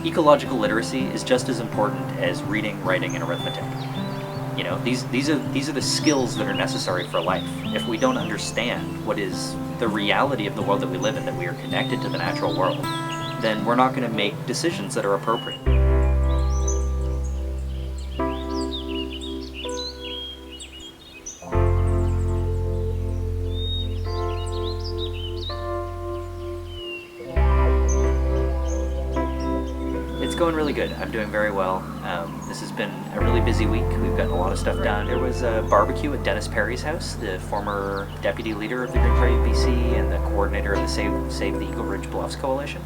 Ecological literacy is just as important as reading, writing, and arithmetic. You know, these are the skills that are necessary for life. If we don't understand what is the reality of the world that we live in, that we are connected to the natural world, then we're not going to make decisions that are appropriate. It's going really good. I'm doing very well. This has been a really busy week. We've gotten a lot of stuff done. There was a barbecue at Dennis Perry's house, the former deputy leader of the Green Party of BC and the coordinator of the Save the Eagle Ridge Bluffs Coalition.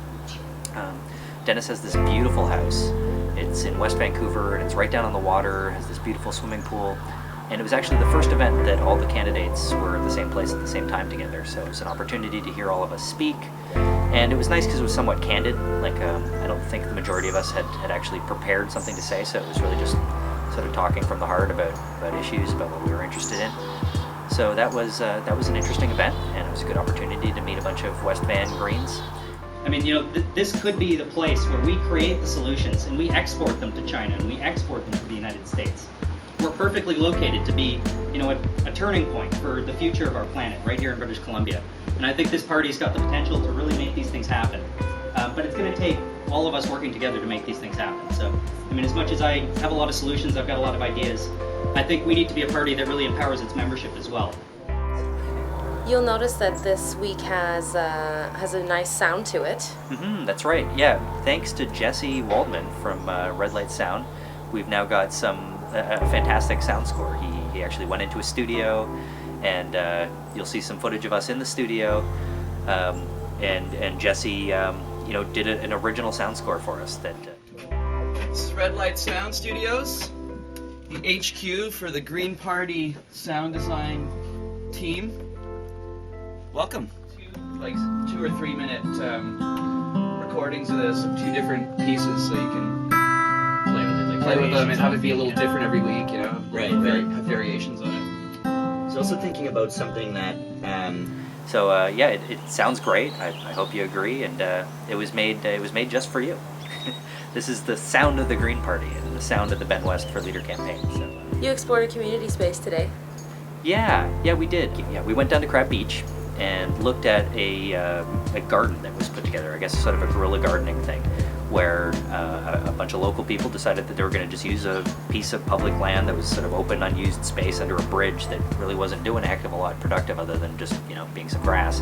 Dennis has this beautiful house. It's in West Vancouver and it's right down on the water, has this beautiful swimming pool. And it was actually the first event that all the candidates were at the same place at the same time together. So it was an opportunity to hear all of us speak. And it was nice because it was somewhat candid. Like, I don't think the majority of us had actually prepared something to say, so it was really just sort of talking from the heart about issues, about what we were interested in. So that was an interesting event, and it was a good opportunity to meet a bunch of West Van Greens. I mean, you know, this could be the place where we create the solutions and we export them to China and we export them to the United States. We're perfectly located to be, you know, a turning point for the future of our planet right here in British Columbia. And I think this party's got the potential to really make these things happen. But it's going to take all of us working together to make these things happen. So, I mean, as much as I have a lot of solutions, I've got a lot of ideas, I think we need to be a party that really empowers its membership as well. You'll notice that this week has a nice sound to it. That's right. Yeah, thanks to Jesse Waldman from Red Light Sound, we've now got a fantastic sound score. He actually went into a studio, and you'll see some footage of us in the studio. And Jesse, did an original sound score for us. This is Red Light Sound Studios, the HQ for the Green Party sound design team. Welcome. Like 2 or 3 minute recordings of this, of 2 different pieces, so you can play with them and have it be a little different every week, you know. Right. Have variations on it. So also thinking about something that. It sounds great. I hope you agree, and it was made just for you. This is the sound of the Green Party and the sound of the Ben West for Leader campaign. So. You explored a community space today. Yeah, we did. Yeah, we went down to Crab Beach and looked at a garden that was put together. I guess sort of a guerrilla gardening thing, where a bunch of local people decided that they were going to just use a piece of public land that was sort of open, unused space under a bridge that really wasn't doing a heck of a lot productive other than just, you know, being some grass,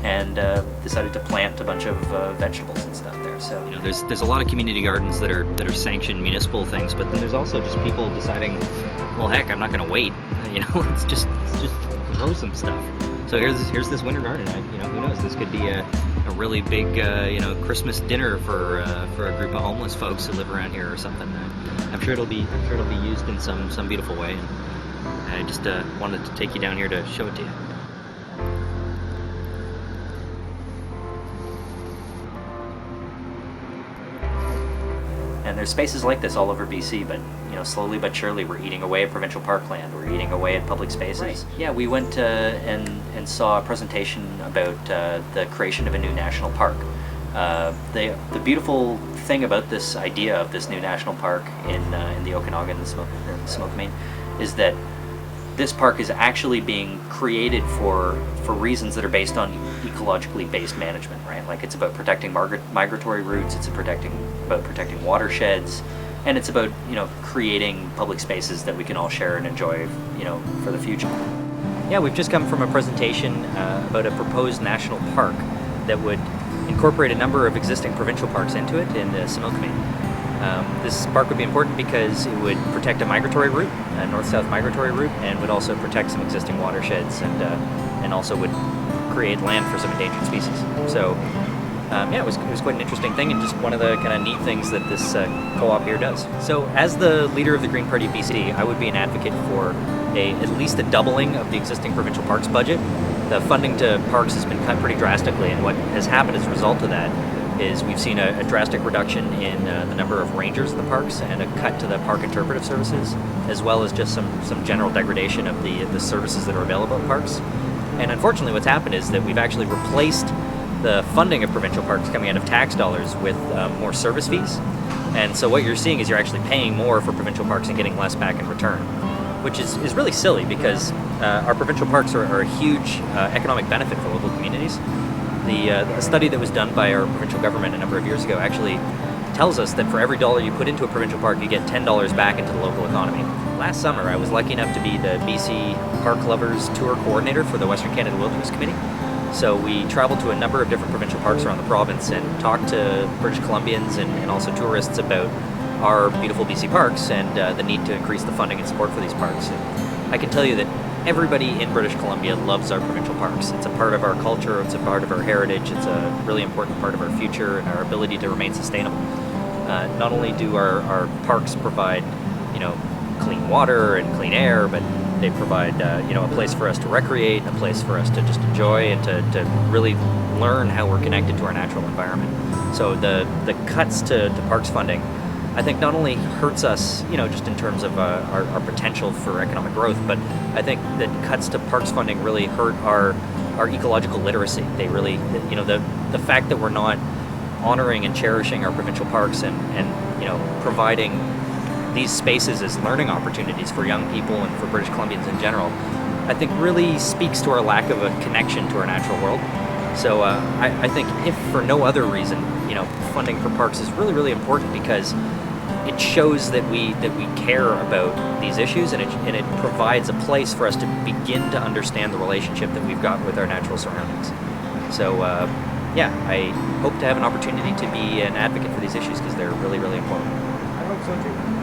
and decided to plant a bunch of vegetables and stuff there. So, you know, there's a lot of community gardens that are sanctioned municipal things, but then there's also just people deciding, well, heck, I'm not going to wait. You know, let's just grow some stuff. So here's this winter garden. Who knows? This could be a really big Christmas dinner for a group of homeless folks who live around here or something. I'm sure it'll be used in some beautiful way. And I just wanted to take you down here to show it to you. And there's spaces like this all over BC, but slowly but surely we're eating away at provincial parkland. We're eating away at public spaces. Right. Yeah, we went and saw a presentation about the creation of a new national park. The beautiful thing about this idea of this new national park in the Okanagan and the Smoke Main is that this park is actually being created for reasons that are based on ecologically based management, right? Like, it's about protecting migratory routes, it's about protecting watersheds, and it's about creating public spaces that we can all share and enjoy for the future. Yeah, we've just come from a presentation about a proposed national park that would incorporate a number of existing provincial parks into it in the Smoke Main. This park would be important because it would protect a migratory route, a north-south migratory route, and would also protect some existing watersheds, and also would create land for some endangered species. So, it was quite an interesting thing, and just one of the kind of neat things that this co-op here does. So, as the leader of the Green Party of BC, I would be an advocate for at least a doubling of the existing provincial parks budget. The funding to parks has been cut pretty drastically, and what has happened as a result of that is we've seen a drastic reduction in the number of rangers in the parks and a cut to the park interpretive services, as well as just some general degradation of the services that are available at parks. And unfortunately what's happened is that we've actually replaced the funding of provincial parks coming out of tax dollars with more service fees. And so what you're seeing is you're actually paying more for provincial parks and getting less back in return, which is really silly because our provincial parks are a huge economic benefit for local communities. The study that was done by our provincial government a number of years ago actually tells us that for every dollar you put into a provincial park, you get $10 back into the local economy. Last summer, I was lucky enough to be the BC Park Lovers Tour Coordinator for the Western Canada Wilderness Committee. So we traveled to a number of different provincial parks around the province and talked to British Columbians and also tourists about our beautiful BC parks and the need to increase the funding and support for these parks. And I can tell you that everybody in British Columbia loves our provincial parks. It's a part of our culture, it's a part of our heritage, it's a really important part of our future and our ability to remain sustainable. Not only do our parks provide, clean water and clean air, but they provide, a place for us to recreate, a place for us to just enjoy and to really learn how we're connected to our natural environment. So the cuts to parks funding, I think not only hurts us, just in terms of our potential for economic growth, but I think that cuts to parks funding really hurt our ecological literacy. They really, the fact that we're not honoring and cherishing our provincial parks and providing these spaces as learning opportunities for young people and for British Columbians in general, I think really speaks to our lack of a connection to our natural world. So I think if for no other reason, funding for parks is really, really important because it shows that we care about these issues and it provides a place for us to begin to understand the relationship that we've got with our natural surroundings. So I hope to have an opportunity to be an advocate for these issues because they're really, really important. I hope so too.